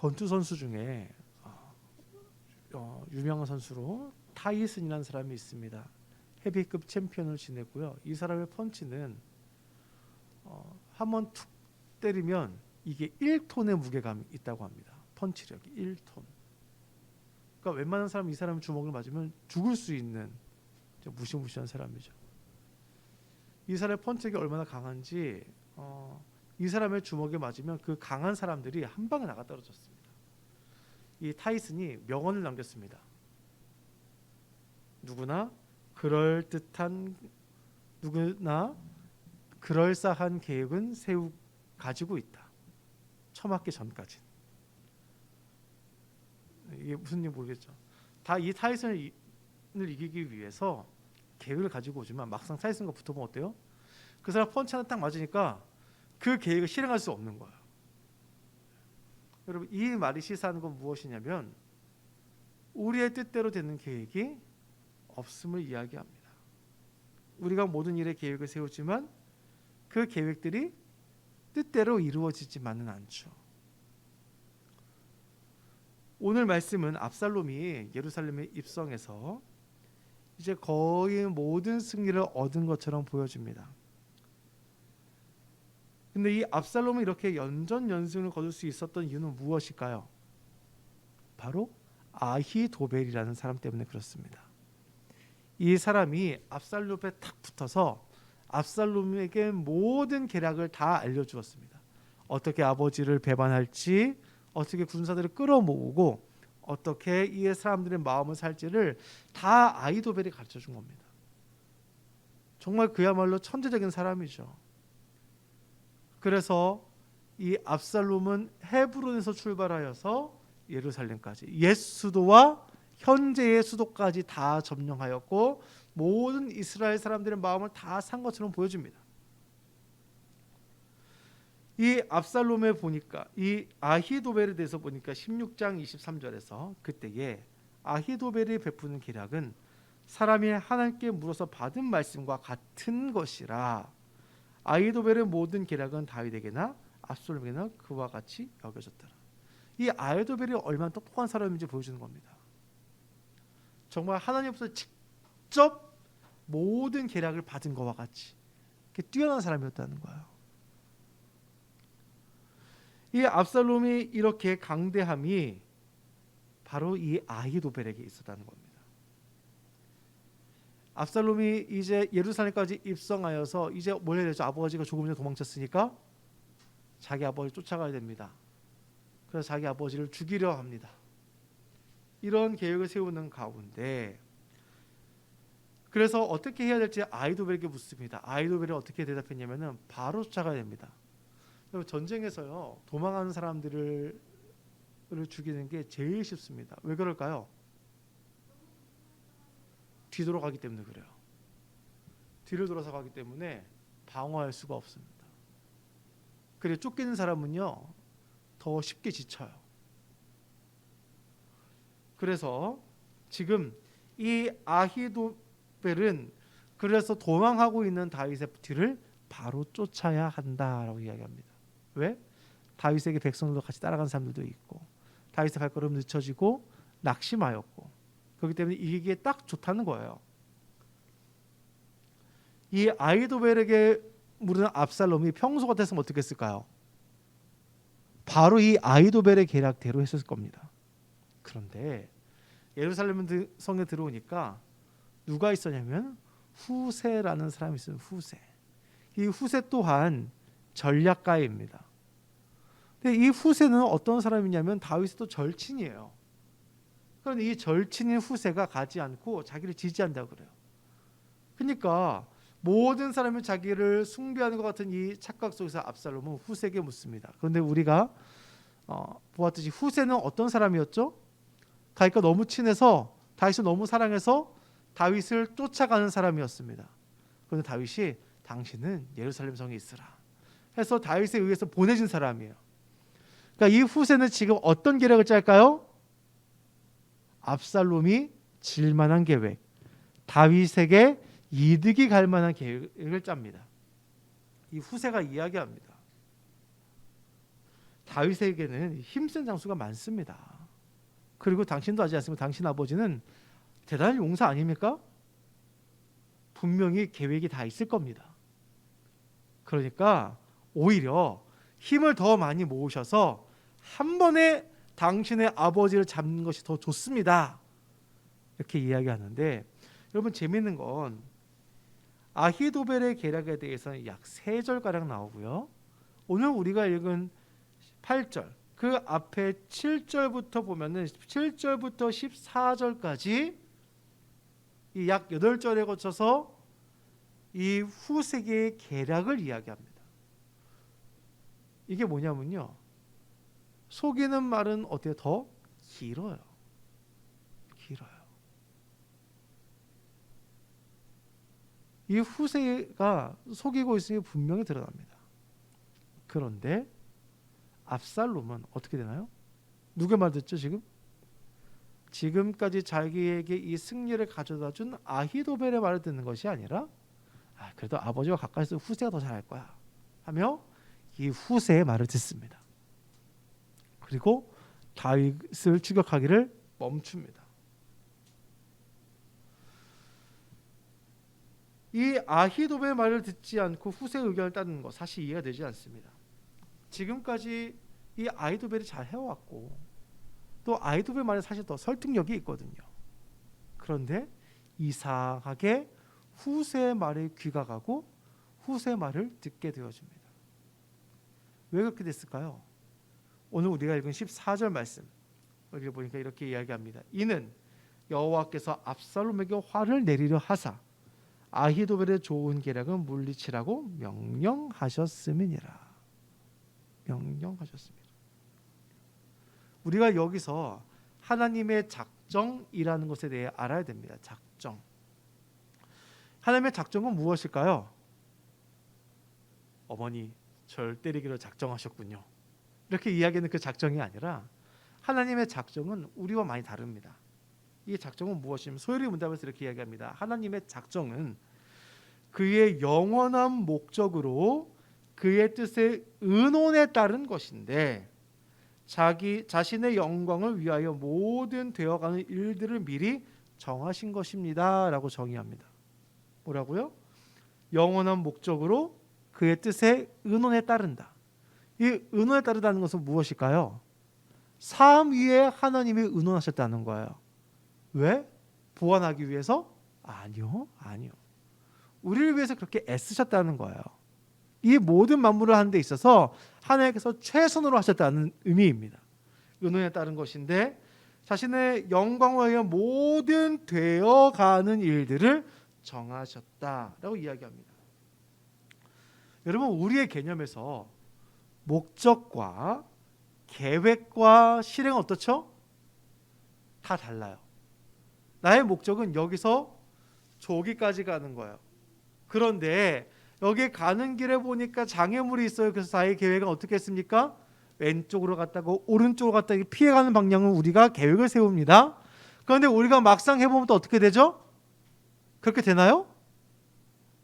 권투 선수 중에 유명한 선수로 타이슨이라는 사람이 있습니다. 헤비급 챔피언을 지냈고요. 이 사람의 펀치는 한번 툭 때리면 이게 1톤의 무게감이 있다고 합니다. 펀치력이 1톤. 그러니까 웬만한 사람 이 사람 주먹을 맞으면 죽을 수 있는 무시무시한 사람이죠. 이 사람의 펀치력이 얼마나 강한지 이 사람의 주먹에 맞으면 그 강한 사람들이 한 방에 나가 떨어졌습니다. 이 타이슨이 명언을 남겼습니다. 누구나 그럴싸한 계획은 가지고 있다. 처맞기 전까지. 이게 무슨 일 모르겠죠. 다 이 타이슨을 이기기 위해서 계획을 가지고 오지만 막상 타이슨과 붙어보면 어때요? 그 사람 펀치 하나 딱 맞으니까 그 계획을 실행할 수 없는 거예요. 여러분, 이 말이 시사하는 건 무엇이냐면 우리의 뜻대로 되는 계획이 없음을 이야기합니다. 우리가 모든 일에 계획을 세우지만 그 계획들이 뜻대로 이루어지지만은 않죠. 오늘 말씀은 압살롬이 예루살렘에 입성해서 이제 거의 모든 승리를 얻은 것처럼 보여집니다. 근데 이 압살롬이 이렇게 연전연승을 거둘 수 있었던 이유는 무엇일까요? 바로 아히도벨이라는 사람 때문에 그렇습니다. 이 사람이 압살롬에 탁 붙어서 압살롬에게 모든 계략을 다 알려주었습니다. 어떻게 아버지를 배반할지, 어떻게 군사들을 끌어모으고 어떻게 이 사람들의 마음을 살지를 다 아히도벨이 가르쳐준 겁니다. 정말 그야말로 천재적인 사람이죠. 그래서 이 압살롬은 헤브론에서 출발하여서 예루살렘까지 옛 수도와 현재의 수도까지 다 점령하였고 모든 이스라엘 사람들의 마음을 다 산 것처럼 보여집니다. 이 압살롬에 보니까 이 아히도벨에 대해서 보니까 16장 23절에서 그때에 아히도벨이 베푸는 계략은 사람이 하나님께 물어서 받은 말씀과 같은 것이라 아히도벨의 모든 계략은 다윗에게나 압살롬에게나 그와 같이 여겨졌더라. 이 아히도벨이 얼마나 똑똑한 사람인지 보여주는 겁니다. 정말 하나님으로부터 직접 모든 계략을 받은 것과 같이 뛰어난 사람이었다는 거예요. 이 압살롬이 이렇게 강대함이 바로 이 아히도벨에게 있었다는 겁니다. 압살롬이 이제 예루살렘까지 입성하여서 이제 뭘 해야 되죠? 아버지가 조금 전에 도망쳤으니까 자기 아버지 쫓아가야 됩니다. 그래서 자기 아버지를 죽이려 합니다. 이런 계획을 세우는 가운데 그래서 어떻게 해야 될지 아히도벨에게 묻습니다. 아히도벨이 어떻게 대답했냐면은 바로 쫓아가야 됩니다. 전쟁에서요 도망하는 사람들을 죽이는 게 제일 쉽습니다. 왜 그럴까요? 뒤돌아가기 때문에 그래요. 뒤를 돌아서 가기 때문에 방어할 수가 없습니다. 그래 쫓기는 사람은요 더 쉽게 지쳐요. 그래서 지금 이 아히도벨은 그래서 도망하고 있는 다윗의 뒤를 바로 쫓아야 한다라고 이야기합니다. 왜? 다윗에게 백성들도 같이 따라간 사람들도 있고 다윗의 발걸음 늦춰지고 낙심하였고 그렇기 때문에 이기기에 딱 좋다는 거예요. 이 아히도벨에게 물은 압살롬이 평소 같았으면 어떻게 했을까요? 바로 이 아히도벨의 계략대로 했을 겁니다. 그런데 예루살렘 성에 들어오니까 누가 있었냐면 후세라는 사람이 있어요. 후세. 이 후세 또한 전략가입니다. 근데 이 후세는 어떤 사람이냐면 다윗의 또 절친이에요. 그런데 이 절친인 후세가 가지 않고 자기를 지지한다고 그래요. 그러니까 모든 사람이 자기를 숭배하는 것 같은 이 착각 속에서 압살롬은 후세에게 묻습니다. 그런데 우리가 보았듯이 후세는 어떤 사람이었죠? 다윗과 너무 친해서 다윗을 너무 사랑해서 다윗을 쫓아가는 사람이었습니다. 그런데 다윗이 당신은 예루살렘 성에 있으라 해서 다윗에 의해서 보내진 사람이에요. 그러니까 이 후세는 지금 어떤 계략을 짤까요? 압살롬이 질 만한 계획, 다윗에게 이득이 갈 만한 계획을 짭니다. 이 후세가 이야기합니다. 다윗에게는 힘센 장수가 많습니다. 그리고 당신도 아지 않습니까? 당신 아버지는 대단한 용사 아닙니까? 분명히 계획이 다 있을 겁니다. 그러니까 오히려 힘을 더 많이 모으셔서 한 번에 당신의 아버지를 잡는 것이 더 좋습니다. 이렇게 이야기하는데, 여러분 재미있는 건 아히도벨의 계략에 대해서는 약 3절가량 나오고요. 오늘 우리가 읽은 8절, 그 앞에 7절부터 보면은 7절부터 14절까지 이 약 8절에 거쳐서 이 후세계의 계략을 이야기합니다. 이게 뭐냐면요, 속이는 말은 어때요? 더 길어요. 이 후세가 속이고 있으니 분명히 드러납니다. 그런데 압살롬은 어떻게 되나요? 누가 말 듣죠 지금? 지금까지 자기에게 이 승리를 가져다 준 아히도벨의 말을 듣는 것이 아니라, 그래도 아버지와 가까이서 후세가 더 잘할 거야 하며 이 후세의 말을 듣습니다. 그리고 다윗을 추격하기를 멈춥니다. 이 아히도벨의 말을 듣지 않고 후세의 의견을 따르는 것, 사실 이해가 되지 않습니다. 지금까지 이 아히도벨이 잘 해왔고 또 아히도벨 말에 사실 더 설득력이 있거든요. 그런데 이상하게 후세의 말에 귀가 가고 후세의 말을 듣게 되어집니다. 왜 그렇게 됐을까요? 오늘 우리가 읽은 14절 말씀 여기 보니까 이렇게 이야기합니다. 이는 여호와께서 압살롬에게 화를 내리려 하사 아히도벨의 좋은 계략은 물리치라고 명령하셨음이니라. 명령하셨습니다. 우리가 여기서 하나님의 작정이라는 것에 대해 알아야 됩니다. 작정. 하나님의 작정은 무엇일까요? 어머니, 절 때리기로 작정하셨군요. 이렇게 이야기하는 그 작정이 아니라 하나님의 작정은 우리와 많이 다릅니다. 이 작정은 무엇이냐면 소요리 문답에서 이렇게 이야기합니다. 하나님의 작정은 그의 영원한 목적으로 그의 뜻에 의논에 따른 것인데 자신의 영광을 위하여 모든 되어가는 일들을 미리 정하신 것입니다 라고 정의합니다. 뭐라고요? 영원한 목적으로 그의 뜻에 의논에 따른다. 이 의논에 따르다는 것은 무엇일까요? 삶 위에 하나님이 의논하셨다는 거예요. 왜? 보완하기 위해서? 아니요. 우리를 위해서 그렇게 애쓰셨다는 거예요. 이 모든 만물을 하는 데 있어서 하나님께서 최선으로 하셨다는 의미입니다. 의논에 따른 것인데 자신의 영광을 위한 모든 되어가는 일들을 정하셨다라고 이야기합니다. 여러분, 우리의 개념에서 목적과 계획과 실행은 어떻죠? 다 달라요. 나의 목적은 여기서 저기까지 가는 거예요. 그런데 여기 가는 길에 보니까 장애물이 있어요. 그래서 나의 계획은 어떻게 했습니까? 왼쪽으로 갔다가 오른쪽으로 갔다가 피해가는 방향은 우리가 계획을 세웁니다. 그런데 우리가 막상 해보면 또 어떻게 되죠? 그렇게 되나요?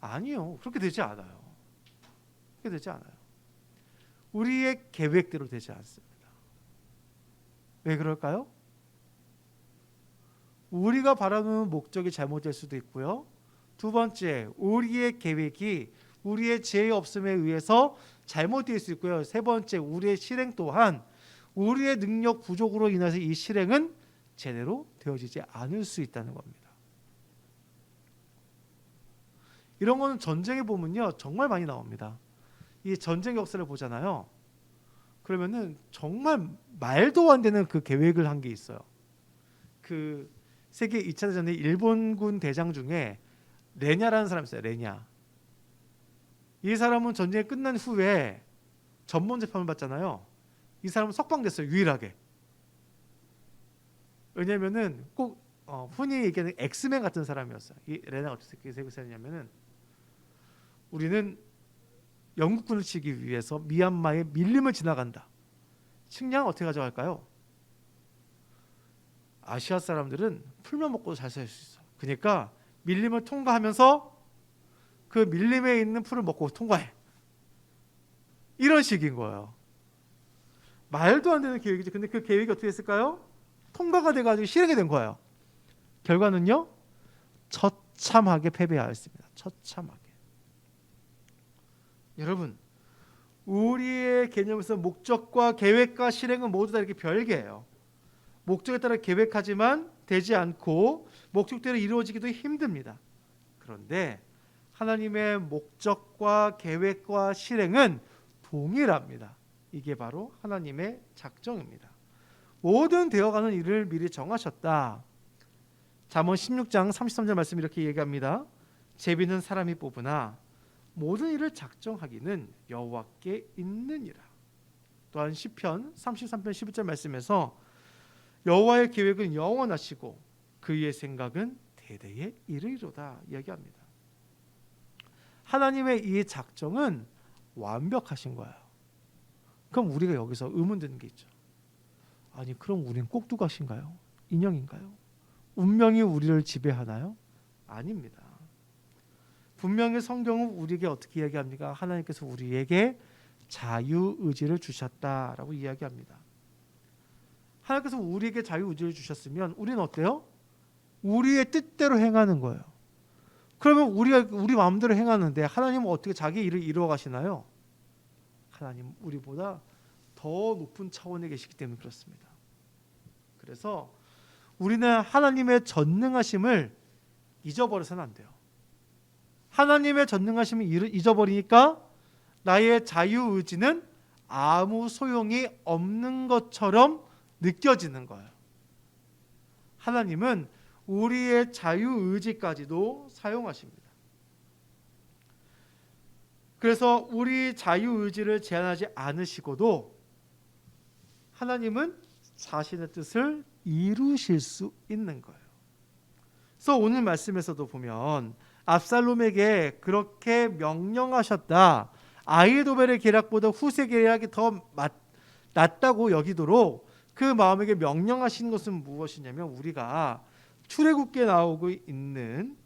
아니요. 그렇게 되지 않아요. 우리의 계획대로 되지 않습니다. 왜 그럴까요? 우리가 바라는 목적이 잘못될 수도 있고요. 두 번째, 우리의 계획이 우리의 지혜 없음에 의해서 잘못될 수 있고요. 세 번째, 우리의 실행 또한 우리의 능력 부족으로 인해서 이 실행은 제대로 되어지지 않을 수 있다는 겁니다. 이런 거는 전쟁에 보면요, 정말 많이 나옵니다. 이 전쟁 역사를 보잖아요. 그러면은 정말 말도 안 되는 그 계획을 한 게 있어요. 그 세계 2차 대전의 일본군 대장 중에 레냐라는 사람이 있어요. 레냐. 이 사람은 전쟁이 끝난 후에 전문 재판을 받잖아요. 이 사람은 석방됐어요. 유일하게. 왜냐면은 꼭 흔히 얘기하는 엑스맨 같은 사람이었어요. 이 레냐가 어떻게 생각했냐면은 우리는 영국군을 치기 위해서 미얀마의 밀림을 지나간다. 식량 어떻게 가져갈까요? 아시아 사람들은 풀만 먹고도 잘 살 수 있어. 그러니까 밀림을 통과하면서 그 밀림에 있는 풀을 먹고 통과해. 이런 식인 거예요. 말도 안 되는 계획이죠. 근데 그 계획이 어떻게 됐을까요? 통과가 돼가지고 실행이 된 거예요. 결과는요, 처참하게 패배하였습니다. 처참하게. 여러분, 우리의 개념에서 목적과 계획과 실행은 모두 다 이렇게 별개예요. 목적에 따라 계획하지만 되지 않고 목적대로 이루어지기도 힘듭니다. 그런데 하나님의 목적과 계획과 실행은 동일합니다. 이게 바로 하나님의 작정입니다. 모든 되어가는 일을 미리 정하셨다. 잠언 16장 33절 말씀 이렇게 얘기합니다. 제비는 사람이 뽑으나 모든 일을 작정하기는 여호와께 있느니라. 또한 시편 33편 11절 말씀에서 여호와의 계획은 영원하시고 그의 생각은 대대에 이르리로다 이야기합니다. 하나님의 이 작정은 완벽하신 거예요. 그럼 우리가 여기서 의문 드는 게 있죠. 아니 그럼 우리는 꼭두각시인가요? 인형인가요? 운명이 우리를 지배하나요? 아닙니다. 분명히 성경은 우리에게 어떻게 이야기합니까? 하나님께서 우리에게 자유의지를 주셨다라고 이야기합니다. 하나님께서 우리에게 자유의지를 주셨으면 우리는 어때요? 우리의 뜻대로 행하는 거예요. 그러면 우리가 우리 마음대로 행하는데 하나님은 어떻게 자기 일을 이루어 가시나요? 하나님 우리보다 더 높은 차원에 계시기 때문에 그렇습니다. 그래서 우리는 하나님의 전능하심을 잊어버려서는 안 돼요. 하나님의 전능하심을 잊어버리니까 나의 자유의지는 아무 소용이 없는 것처럼 느껴지는 거예요. 하나님은 우리의 자유의지까지도 사용하십니다. 그래서 우리 자유의지를 제한하지 않으시고도 하나님은 자신의 뜻을 이루실 수 있는 거예요. 그래서 오늘 말씀에서도 보면 압살롬에게 그렇게 명령하셨다. 아히도벨의 계략보다 후세 계략이 더 낫다고 여기도록 그 마음에게 명령하신 것은 무엇이냐면 우리가 출애굽기에 나오고 있는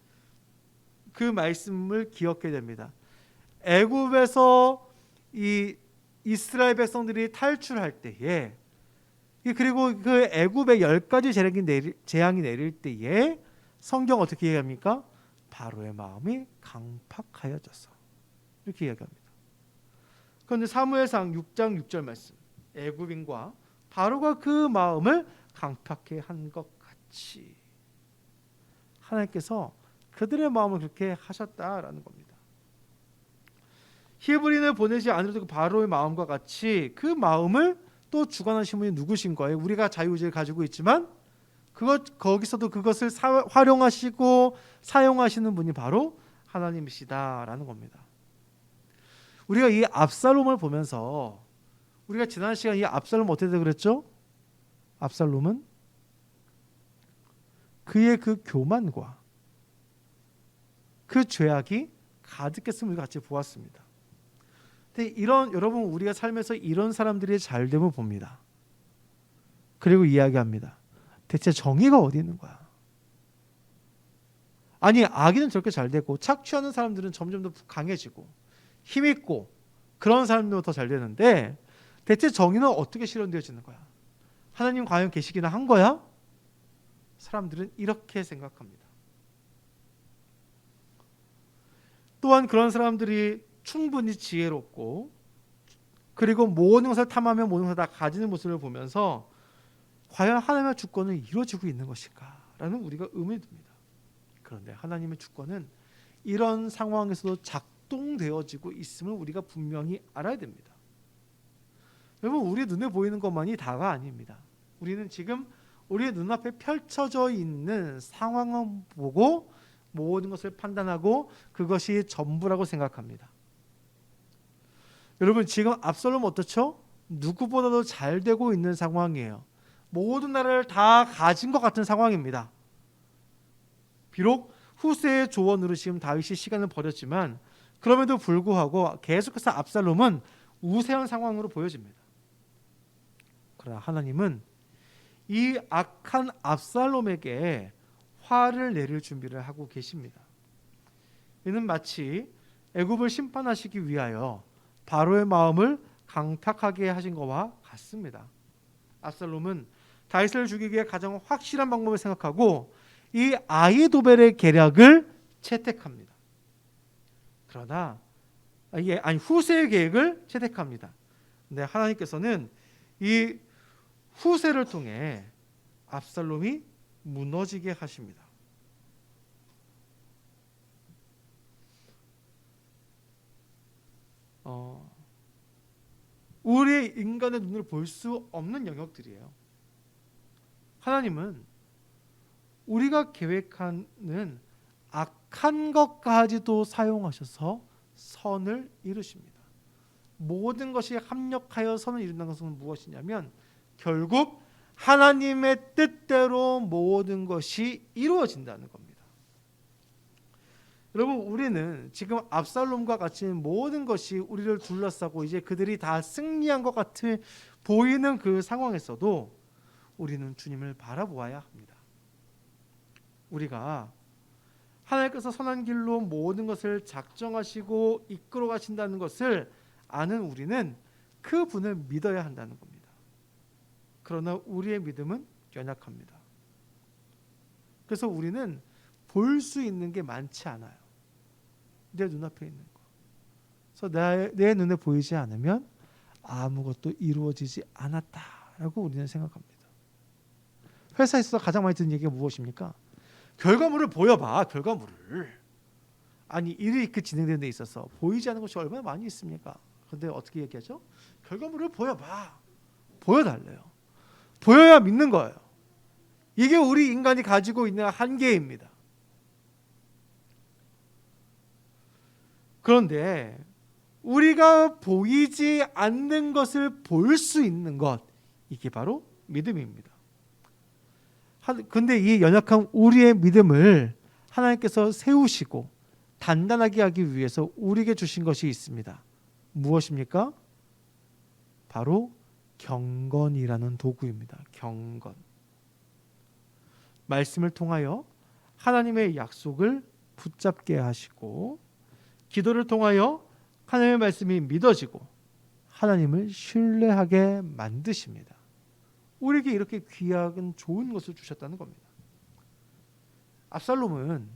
그 말씀을 기억해야 됩니다. 애굽에서 이 이스라엘 백성들이 탈출할 때에 그리고 그 애굽의 10가지 재앙이 내릴 때에 성경 어떻게 얘기합니까? 바로의 마음이 강팍하여졌어. 이렇게 이야기합니다. 그런데 사무엘상 6장 6절 말씀 애굽인과 바로가 그 마음을 강팍해 한 것 같이 하나님께서 그들의 마음을 그렇게 하셨다라는 겁니다. 히브리인을 보내지 않으려도 바로의 마음과 같이 그 마음을 또 주관하신 분이 누구신 거예요? 우리가 자유의지를 가지고 있지만 거기서도 그것을 활용하시고 사용하시는 분이 바로 하나님이시다라는 겁니다. 우리가 이 압살롬을 보면서 우리가 지난 시간 이 압살롬 어떻게 그랬죠? 압살롬은 그의 그 교만과 그 죄악이 가득했음을 같이 보았습니다. 근데 여러분 우리가 살면서 이런 사람들이 잘됨을 봅니다. 그리고 이야기합니다. 대체 정의가 어디 있는 거야? 아니 악인은 저렇게 잘 되고 착취하는 사람들은 점점 더 강해지고 힘있고 그런 사람들은 더 잘 되는데 대체 정의는 어떻게 실현되어지는 거야? 하나님 과연 계시기나 한 거야? 사람들은 이렇게 생각합니다. 또한 그런 사람들이 충분히 지혜롭고 그리고 모든 것을 탐하며 모든 것을 다 가지는 모습을 보면서 과연 하나님의 주권은 이루어지고 있는 것인가라는 우리가 의문이 듭니다. 그런데 하나님의 주권은 이런 상황에서도 작동되어지고 있음을 우리가 분명히 알아야 됩니다. 여러분 우리 눈에 보이는 것만이 다가 아닙니다. 우리는 지금 우리의 눈앞에 펼쳐져 있는 상황을 보고 모든 것을 판단하고 그것이 전부라고 생각합니다. 여러분 지금 압살롬 어떻죠? 누구보다도 잘 되고 있는 상황이에요. 모든 나라를 다 가진 것 같은 상황입니다. 비록 후세의 조언으로 지금 다윗이 시간을 버렸지만 그럼에도 불구하고 계속해서 압살롬은 우세한 상황으로 보여집니다. 그러나 하나님은 이 악한 압살롬에게 화를 내릴 준비를 하고 계십니다. 이는 마치 애굽을 심판하시기 위하여 바로의 마음을 강탁하게 하신 것과 같습니다. 압살롬은 다윗을 죽이기 위해 가장 확실한 방법을 생각하고 이 아히도벨의 계략을 채택합니다. 그러나 후세의 계획을 채택합니다. 근데 하나님께서는 이 후세를 통해 압살롬이 무너지게 하십니다. 우리의 인간의 눈을 볼 수 없는 영역들이에요. 하나님은 우리가 계획하는 악한 것까지도 사용하셔서 선을 이루십니다. 모든 것이 합력하여 선을 이룬다는 것은 무엇이냐면 결국 하나님의 뜻대로 모든 것이 이루어진다는 겁니다. 여러분, 우리는 지금 압살롬과 같이 모든 것이 우리를 둘러싸고 이제 그들이 다 승리한 것 같이 보이는 그 상황에서도 우리는 주님을 바라보아야 합니다. 우리가 하나님께서 선한 길로 모든 것을 작정하시고 이끌어 가신다는 것을 아는 우리는 그 분을 믿어야 한다는 겁니다. 그러나 우리의 믿음은 연약합니다. 그래서 우리는 볼 수 있는 게 많지 않아요. 내 눈앞에 있는 거. 그래서 내 눈에 보이지 않으면 아무것도 이루어지지 않았다라고 우리는 생각합니다. 회사에서 가장 많이 듣는 얘기가 무엇입니까? 결과물을 보여봐. 결과물을. 아니, 일이 진행되는 데 있어서 보이지 않는 것이 얼마나 많이 있습니까? 그런데 어떻게 얘기하죠? 결과물을 보여봐. 보여달래요. 보여야 믿는 거예요. 이게 우리 인간이 가지고 있는 한계입니다. 그런데 우리가 보이지 않는 것을 볼 수 있는 것, 이게 바로 믿음입니다. 그런데 이 연약한 우리의 믿음을 하나님께서 세우시고 단단하게 하기 위해서 우리에게 주신 것이 있습니다. 무엇입니까? 바로 경건이라는 도구입니다. 경건. 말씀을 통하여 하나님의 약속을 붙잡게 하시고 기도를 통하여 하나님의 말씀이 믿어지고 하나님을 신뢰하게 만드십니다. 우리에게 이렇게 귀한 좋은 것을 주셨다는 겁니다. 압살롬은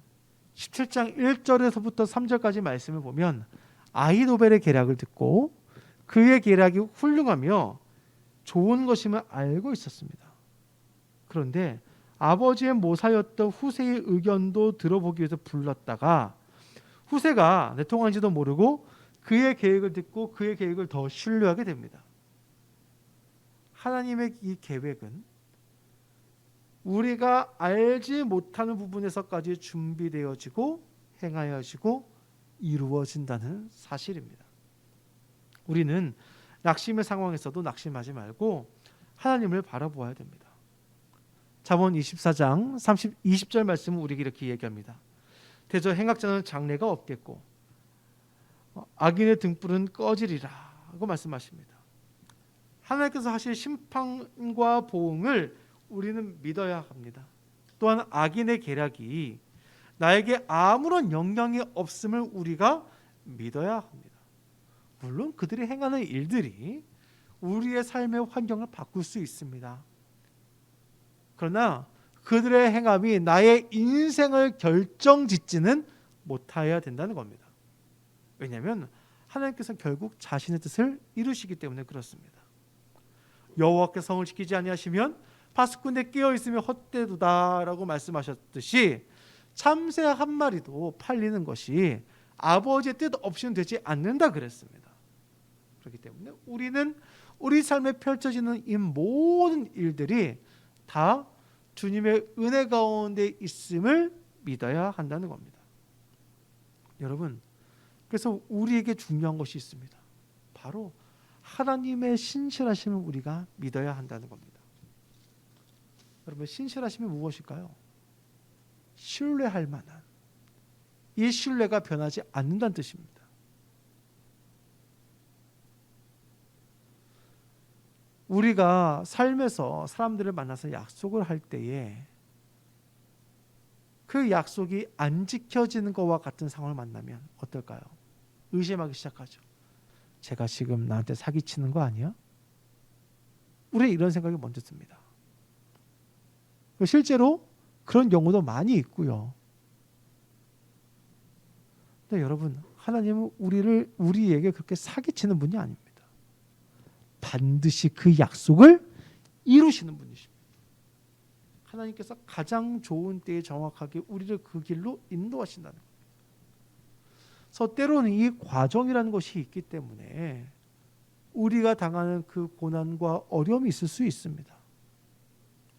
17장 1절에서부터 3절까지 말씀을 보면 아히도벨의 계략을 듣고 그의 계략이 훌륭하며 좋은 것임을 알고 있었습니다. 그런데 아버지의 모사였던 후세의 의견도 들어보기 위해서 불렀다가 후세가 내통한지도 모르고 그의 계획을 듣고 그의 계획을 더 신뢰하게 됩니다. 하나님의 이 계획은 우리가 알지 못하는 부분에서까지 준비되어지고 행하여지고 이루어진다는 사실입니다. 우리는 낙심의 상황에서도 낙심하지 말고 하나님을 바라보아야 됩니다. 잠언 24장 20절 말씀은 우리에게 이렇게 얘기합니다. 대저 행악자는 장래가 없겠고 악인의 등불은 꺼지리라 하고 말씀하십니다. 하나님께서 하실 심판과 보응을 우리는 믿어야 합니다. 또한 악인의 계략이 나에게 아무런 영향이 없음을 우리가 믿어야 합니다. 물론 그들이 행하는 일들이 우리의 삶의 환경을 바꿀 수 있습니다. 그러나 그들의 행함이 나의 인생을 결정짓지는 못해야 된다는 겁니다. 왜냐하면 하나님께서 결국 자신의 뜻을 이루시기 때문에 그렇습니다. 여호와께서 성을 지키지 아니하시면 파수꾼에 깨어 있으면 헛되도다라고 말씀하셨듯이 참새 한 마리도 팔리는 것이 아버지의 뜻 없이는 되지 않는다 그랬습니다. 그렇기 때문에 우리는 우리 삶에 펼쳐지는 이 모든 일들이 다 주님의 은혜 가운데 있음을 믿어야 한다는 겁니다. 여러분, 그래서 우리에게 중요한 것이 있습니다. 바로 하나님의 신실하심을 우리가 믿어야 한다는 겁니다. 여러분, 신실하심이 무엇일까요? 신뢰할 만한, 이 신뢰가 변하지 않는다는 뜻입니다. 우리가 삶에서 사람들을 만나서 약속을 할 때에 그 약속이 안 지켜지는 것과 같은 상황을 만나면 어떨까요? 의심하기 시작하죠. 제가 지금 나한테 사기치는 거 아니야? 우리 이런 생각이 먼저 듭니다. 실제로 그런 경우도 많이 있고요. 근데 여러분, 하나님은 우리에게 그렇게 사기치는 분이 아닙니다. 반드시 그 약속을 이루시는 분이십니다. 하나님께서 가장 좋은 때에 정확하게 우리를 그 길로 인도하신다는 거예요. 그래서 때로는 이 과정이라는 것이 있기 때문에 우리가 당하는 그 고난과 어려움이 있을 수 있습니다.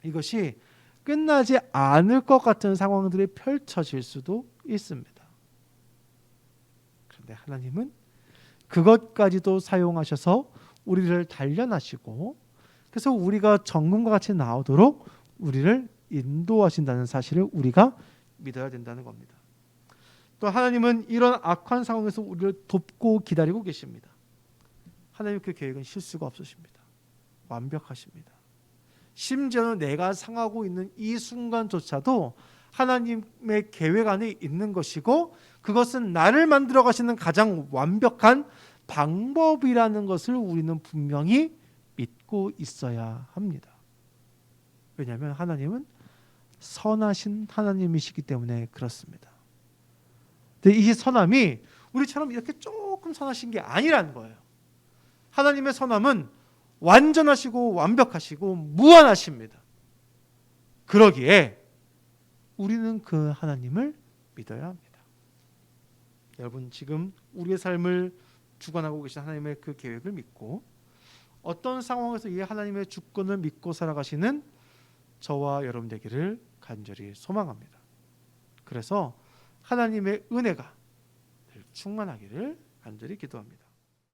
이것이 끝나지 않을 것 같은 상황들이 펼쳐질 수도 있습니다. 그런데 하나님은 그것까지도 사용하셔서 우리를 단련하시고, 그래서 우리가 정금과 같이 나오도록 우리를 인도하신다는 사실을 우리가 믿어야 된다는 겁니다. 또 하나님은 이런 악한 상황에서 우리를 돕고 기다리고 계십니다. 하나님 그 계획은 실수가 없으십니다. 완벽하십니다. 심지어는 내가 상하고 있는 이 순간조차도 하나님의 계획 안에 있는 것이고, 그것은 나를 만들어 가시는 가장 완벽한 방법이라는 것을 우리는 분명히 믿고 있어야 합니다. 왜냐하면 하나님은 선하신 하나님이시기 때문에 그렇습니다. 근데 이 선함이 우리처럼 이렇게 조금 선하신 게 아니라는 거예요. 하나님의 선함은 완전하시고 완벽하시고 무한하십니다. 그러기에 우리는 그 하나님을 믿어야 합니다. 여러분, 지금 우리의 삶을 주관하고 계신 하나님의 그 계획을 믿고 어떤 상황에서 이 하나님의 주권을 믿고 살아가시는 저와 여러분 되기를 간절히 소망합니다. 그래서 하나님의 은혜가 늘 충만하기를 간절히 기도합니다.